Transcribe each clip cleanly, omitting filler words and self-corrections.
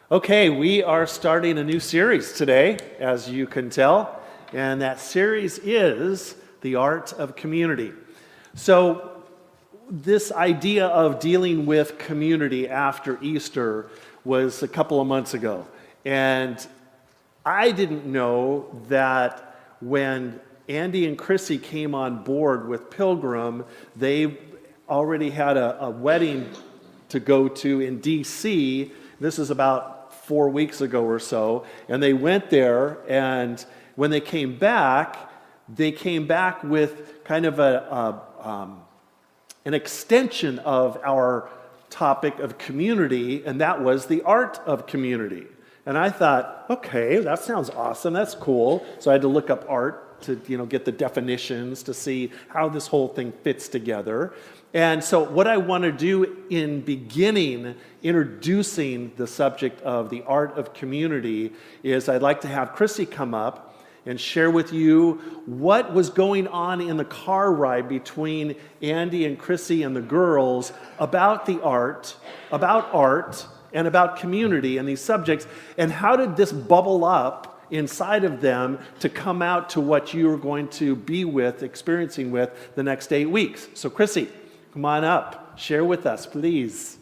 Okay, we are starting a new series today, as you can tell, and that series is The Art of Community. So, this idea of dealing with community after Easter was a couple of months ago, and I didn't know that when Andy and Krissy came on board with Pilgrim, they already had a wedding to go to in D.C. This is about 4 weeks ago or so, and they went there, and when they came back with kind of an extension of our topic of community, and that was the art of community. And I thought, okay, that sounds awesome, that's cool. So I had to look up art to get the definitions to see how this whole thing fits together. And so what I want to do in beginning, introducing the subject of the art of community, is I'd like to have Krissy come up and share with you what was going on in the car ride between Andy and Krissy and the girls about the art, and about community and these subjects, and how did this bubble up inside of them to come out to what you're going to be experiencing with the next 8 weeks. So Krissy, come on up, share with us, please.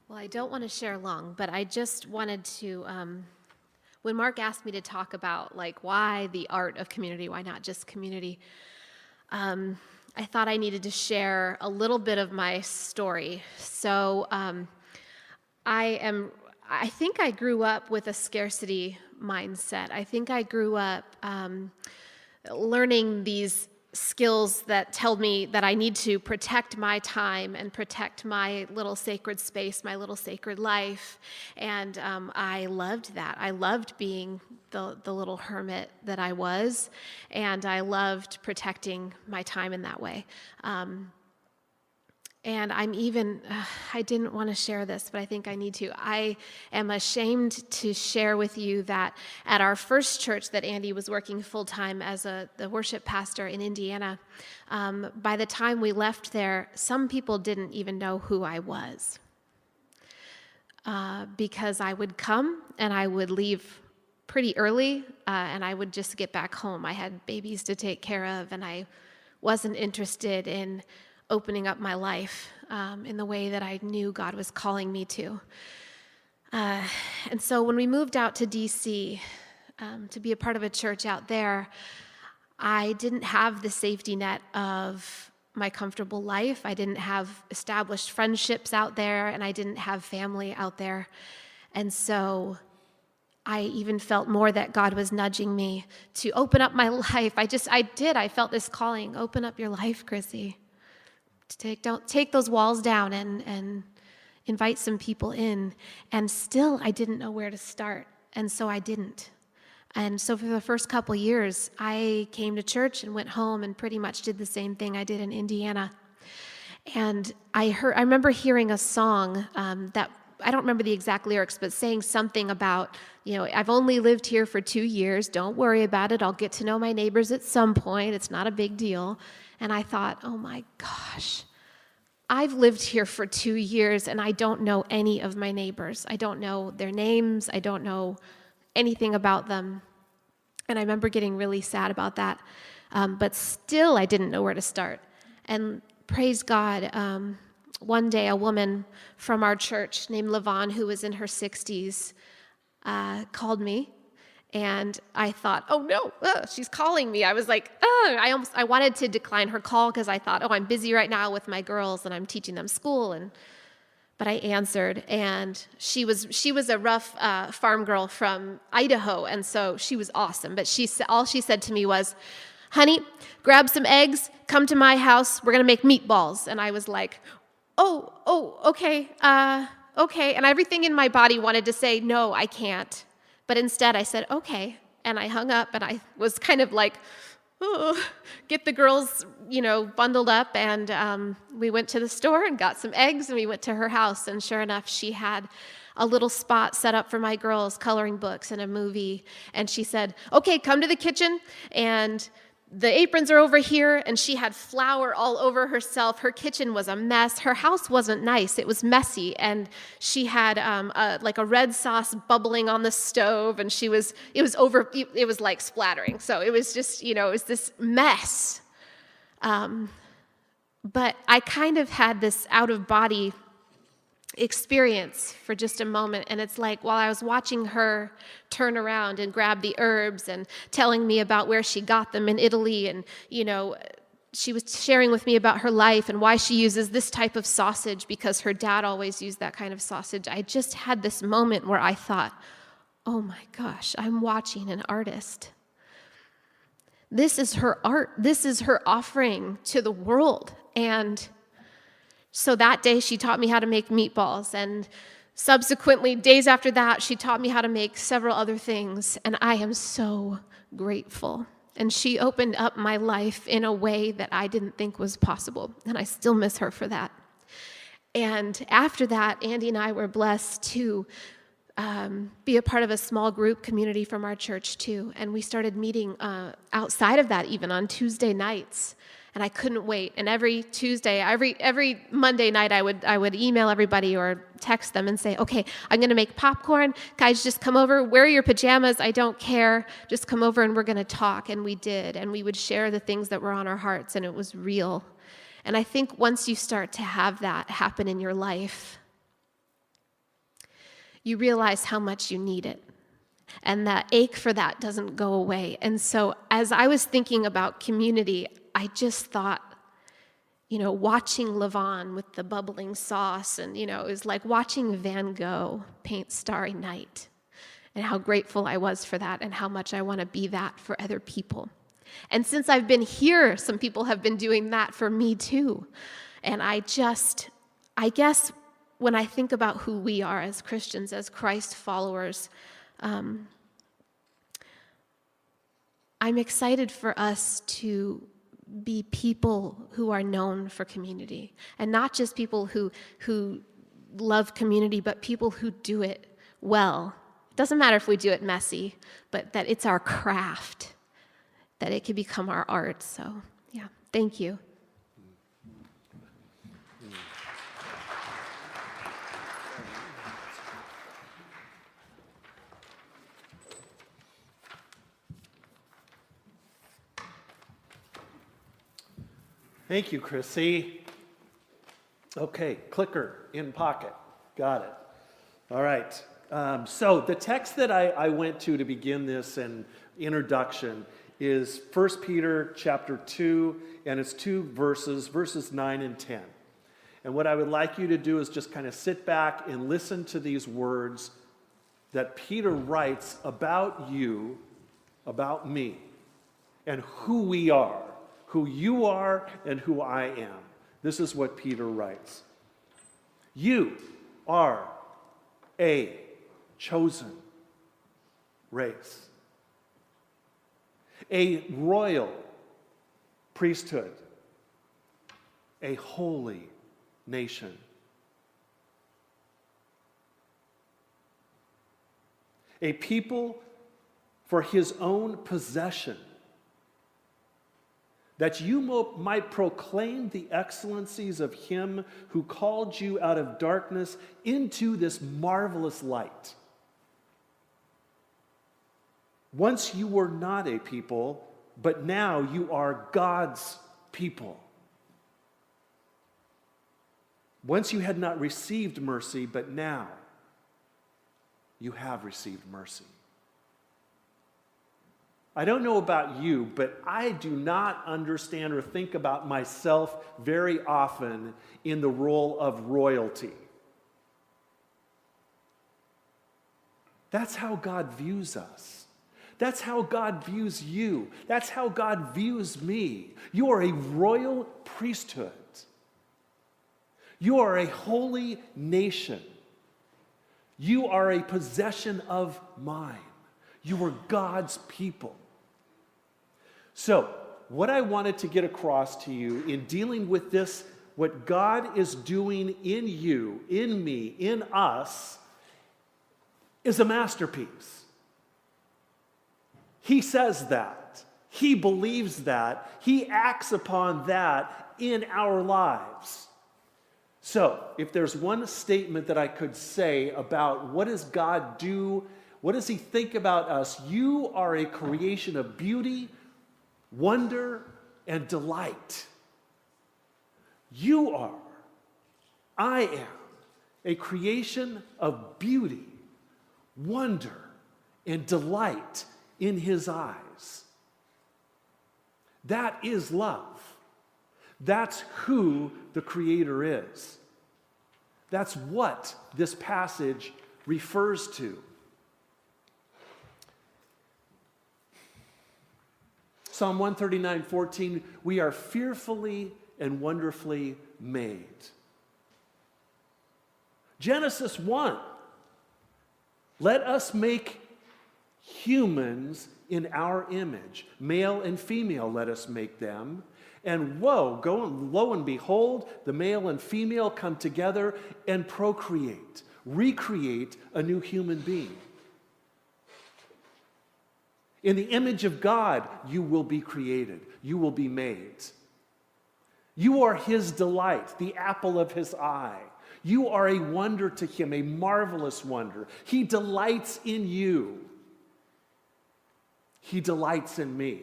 Well, I don't want to share long, but I just wanted to, when Mark asked me to talk about why the art of community, why not just community, I thought I needed to share a little bit of my story. So I think I grew up with a scarcity mindset. I think I grew up learning these skills that tell me that I need to protect my time and protect my little sacred space, my little sacred life. And I loved that. I loved being the little hermit that I was, and I loved protecting my time in that way. And I didn't want to share this, but I think I need to. I am ashamed to share with you that at our first church that Andy was working full-time as the worship pastor in Indiana, by the time we left there, some people didn't even know who I was. Because I would come and I would leave pretty early, and I would just get back home. I had babies to take care of, and I wasn't interested in opening up my life in the way that I knew God was calling me to. And so when we moved out to D.C. To be a part of a church out there, I didn't have the safety net of my comfortable life. I didn't have established friendships out there, and I didn't have family out there. And so I even felt more that God was nudging me to open up my life. I felt this calling, open up your life, Krissy. Don't take those walls down and invite some people in. And still, I didn't know where to start, and so I didn't. And so for the first couple years, I came to church and went home and pretty much did the same thing I did in Indiana. And I remember hearing a song that I don't remember the exact lyrics, but saying something about, I've only lived here for 2 years. Don't worry about it. I'll get to know my neighbors at some point. It's not a big deal. And I thought, oh my gosh, I've lived here for 2 years and I don't know any of my neighbors. I don't know their names. I don't know anything about them. And I remember getting really sad about that. But still, I didn't know where to start. And praise God, one day a woman from our church named LaVon, who was in her 60s, called me. And I thought, oh no, she's calling me. I was like, I wanted to decline her call because I thought, I'm busy right now with my girls and I'm teaching them school. But I answered, and she was a rough farm girl from Idaho, and so she was awesome. But all she said to me was, honey, grab some eggs, come to my house, we're gonna make meatballs. And I was like, okay. And everything in my body wanted to say, no, I can't. But instead I said, okay, and I hung up, and I was kind of like, get the girls, bundled up, and we went to the store and got some eggs, and we went to her house, and sure enough, she had a little spot set up for my girls, coloring books and a movie, and she said, okay, come to the kitchen and the aprons are over here, and she had flour all over herself. Her kitchen was a mess. Her house wasn't nice. It was messy, and she had like a red sauce bubbling on the stove, and it was like splattering. So it was just, it was this mess. But I kind of had this out-of-body experience for just a moment, and it's like while I was watching her turn around and grab the herbs and telling me about where she got them in Italy, and she was sharing with me about her life and why she uses this type of sausage because her dad always used that kind of sausage. I just had this moment where I thought, oh my gosh, I'm watching an artist. This is her art. This is her offering to the world. And so that day, she taught me how to make meatballs. And subsequently, days after that, she taught me how to make several other things. And I am so grateful. And she opened up my life in a way that I didn't think was possible. And I still miss her for that. And after that, Andy and I were blessed to be a part of a small group community from our church too. And we started meeting outside of that, even on Tuesday nights. And I couldn't wait. And every Tuesday, every Monday night, I would email everybody or text them and say, okay, I'm going to make popcorn. Guys, just come over. Wear your pajamas. I don't care. Just come over and we're going to talk. And we did. And we would share the things that were on our hearts. And it was real. And I think once you start to have that happen in your life, you realize how much you need it. And that ache for that doesn't go away. And so as I was thinking about community, I just thought, watching Levon with the bubbling sauce, and, it was like watching Van Gogh paint Starry Night, and how grateful I was for that, and how much I want to be that for other people. And since I've been here, some people have been doing that for me too. And I guess when I think about who we are as Christians, as Christ followers, I'm excited for us to be people who are known for community, and not just people who love community, but people who do it well. It doesn't matter if we do it messy, but that it's our craft, that it can become our art. So, yeah, thank you. Thank you, Krissy. Okay, clicker in pocket. Got it. All right. So the text that I went to begin this introduction is 1 Peter chapter 2, and it's 2 verses 9 and 10. And what I would like you to do is just kind of sit back and listen to these words that Peter writes about you, about me, and who we are. Who you are and who I am. This is what Peter writes. You are a chosen race, a royal priesthood, a holy nation, a people for his own possession, that you might proclaim the excellencies of him who called you out of darkness into this marvelous light. Once you were not a people, but now you are God's people. Once you had not received mercy, but now you have received mercy. I don't know about you, but I do not understand or think about myself very often in the role of royalty. That's how God views us. That's how God views you. That's how God views me. You are a royal priesthood. You are a holy nation. You are a possession of mine. You are God's people. So, what I wanted to get across to you in dealing with this, what God is doing in you, in me, in us, is a masterpiece. He says that. He believes that. He acts upon that in our lives. So, if there's one statement that I could say about what does God do, what does he think about us? You are a creation of beauty, wonder, and delight. You are, I am, a creation of beauty, wonder, and delight in his eyes. That is love. That's who the Creator is. That's what this passage refers to. Psalm 139:14, we are fearfully and wonderfully made. Genesis 1, let us make humans in our image. Male and female, let us make them. And lo and behold, the male and female come together and procreate, recreate a new human being. In the image of God, you will be created. You will be made. You are his delight, the apple of his eye. You are a wonder to him, a marvelous wonder. He delights in you. He delights in me.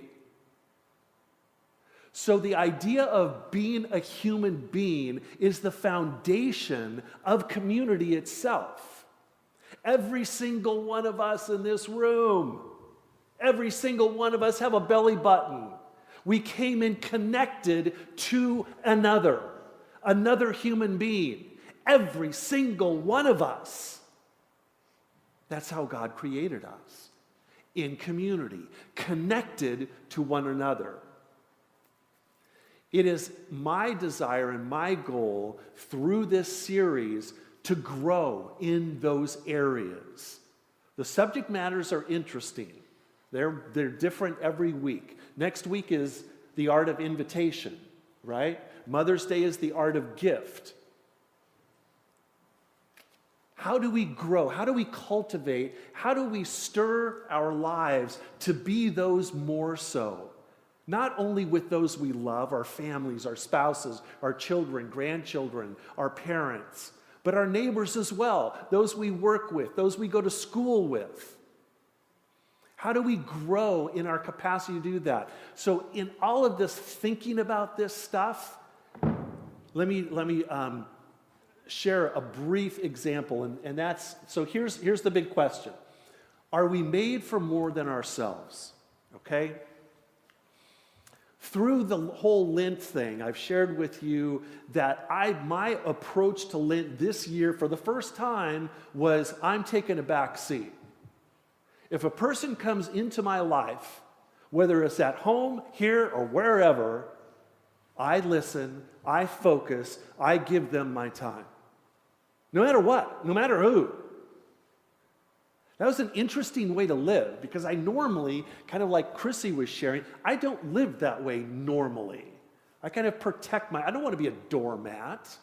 So the idea of being a human being is the foundation of community itself. Every single one of us in this room, every single one of us have a belly button. We came in connected to another human being. Every single one of us. That's how God created us. In community, connected to one another. It is my desire and my goal through this series to grow in those areas. The subject matters are interesting. They're different every week. Next week is the art of invitation, right? Mother's Day is the art of gift. How do we grow? How do we cultivate? How do we stir our lives to be those more so? Not only with those we love, our families, our spouses, our children, grandchildren, our parents, but our neighbors as well, those we work with, those we go to school with. How do we grow in our capacity to do that? So in all of this thinking about this stuff, let me share a brief example, and that's, so here's the big question. Are we made for more than ourselves? Okay? Through the whole Lent thing, I've shared with you that my approach to Lent this year for the first time was I'm taking a back seat. If a person comes into my life, whether it's at home, here, or wherever, I listen, I focus, I give them my time. No matter what, no matter who. That was an interesting way to live because I normally, kind of like Krissy was sharing, I don't live that way normally. I kind of protect I don't want to be a doormat.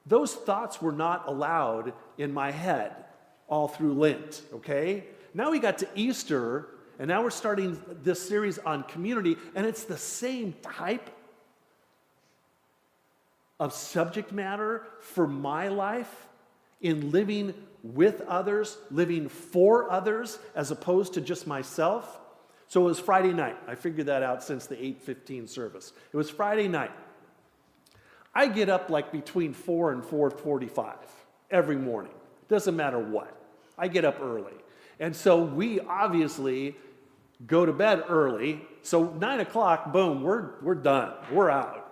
Those thoughts were not allowed in my head all through Lent, okay? Now we got to Easter, and now we're starting this series on community, and it's the same type of subject matter for my life in living with others, living for others, as opposed to just myself. So it was Friday night. I figured that out since the 8:15 service. It was Friday night. I get up like between 4 and 4:45 every morning. Doesn't matter what. I get up early. And so we obviously go to bed early. So 9 o'clock, boom, we're done. We're out.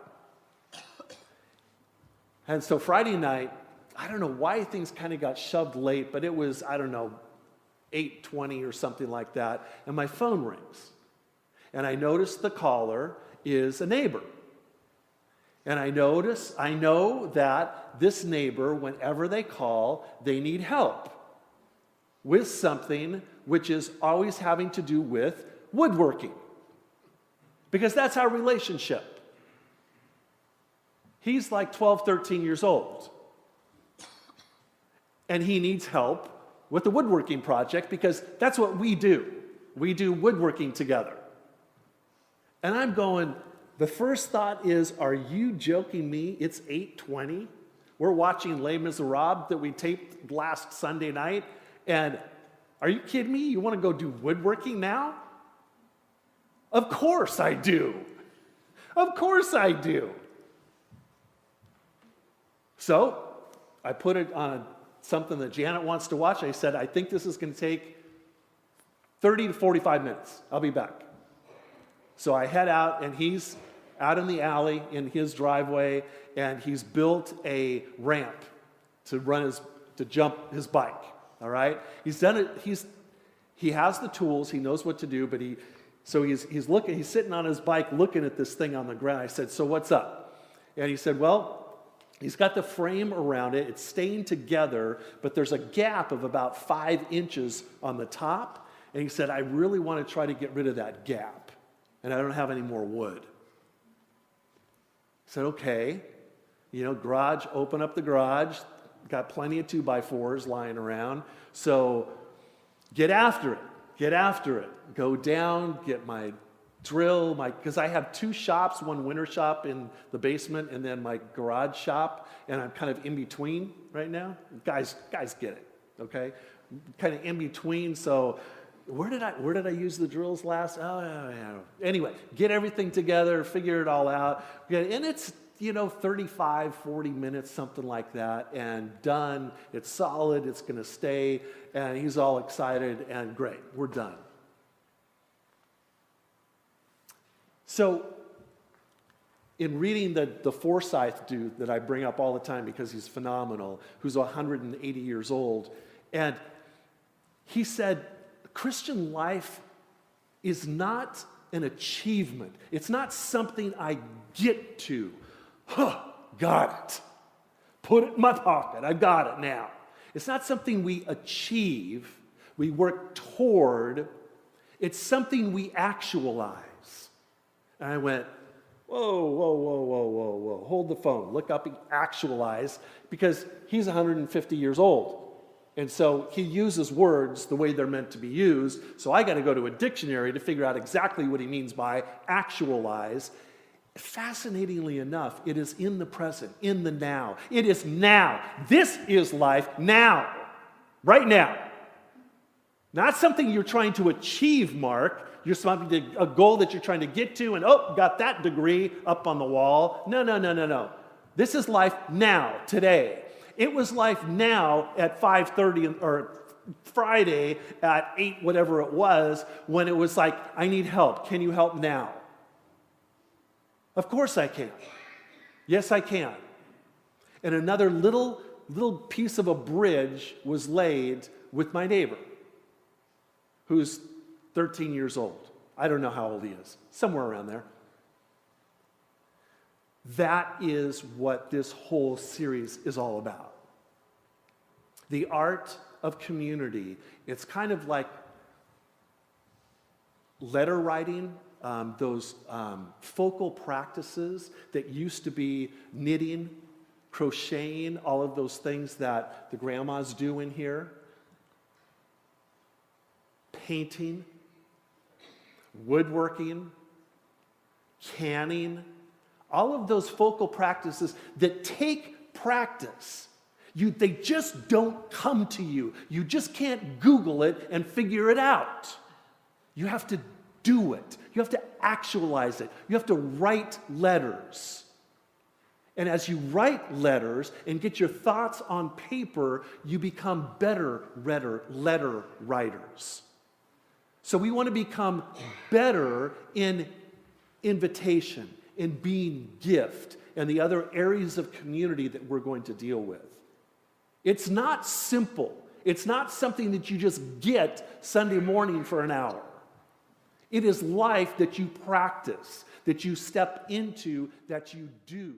And so Friday night, I don't know why things kind of got shoved late, but it was, 8:20 or something like that, and my phone rings. And I notice the caller is a neighbor. And I know that this neighbor, whenever they call, they need help with something which is always having to do with woodworking. Because that's our relationship. He's like 12, 13 years old. And he needs help with the woodworking project because that's what we do. We do woodworking together. And I'm going, the first thought is, are you joking me? It's 8:20. We're watching Les Miserables that we taped last Sunday night. And are you kidding me? You want to go do woodworking now? Of course I do. Of course I do. So I put it on something that Janet wants to watch. I said, I think this is going to take 30 to 45 minutes. I'll be back. So I head out, and he's out in the alley in his driveway, and he's built a ramp to jump his bike. All right? He's done it. He has the tools. He knows what to do, but he's sitting on his bike looking at this thing on the ground. I said, so what's up? And he said, well, he's got the frame around it. It's staying together, but there's a gap of about 5 inches on the top. And he said, I really want to try to get rid of that gap, and I don't have any more wood. I said, okay. Garage, open up the garage. Got plenty of 2x4s lying around. So get after it. Get after it. Go down, get my drill, because I have 2 shops, one winter shop in the basement and then my garage shop, and I'm kind of in between right now. Guys get it, okay? Kind of in between, so where did I use the drills last? Oh, yeah. Anyway, get everything together, figure it all out. And it's 35, 40 minutes, something like that, and done. It's solid, it's going to stay, and he's all excited, and great, we're done. So, in reading the Forsyth dude that I bring up all the time because he's phenomenal, who's 180 years old, and he said, Christian life is not an achievement. It's not something I get to. Got it. Put it in my pocket. I got it now. It's not something we achieve, we work toward. It's something we actualize. And I went, whoa. Hold the phone. Look up and actualize, because he's 150 years old. And so he uses words the way they're meant to be used. So I got to go to a dictionary to figure out exactly what he means by actualize. Fascinatingly enough, it is in the present, in the now. It is now. This is life now, right now. Not something you're trying to achieve, Mark. You're something a goal that you're trying to get to, and got that degree up on the wall. No. This is life now, today. It was life now at 5:30 or Friday at 8, whatever it was, when it was like, I need help. Can you help now? Of course I can. Yes, I can. And another little piece of a bridge was laid with my neighbor, who's 13 years old. I don't know how old he is. Somewhere around there. That is what this whole series is all about. The art of community. It's kind of like letter writing, those focal practices that used to be knitting, crocheting, all of those things that the grandmas do in here. Painting, woodworking, canning, all of those focal practices that take practice. They just don't come to you. You just can't Google it and figure it out. You have to do it. You have to actualize it. You have to write letters. And as you write letters and get your thoughts on paper, you become better letter writers. So we want to become better in invitation, in being gift, and the other areas of community that we're going to deal with. It's not simple. It's not something that you just get Sunday morning for an hour. It is life that you practice, that you step into, that you do.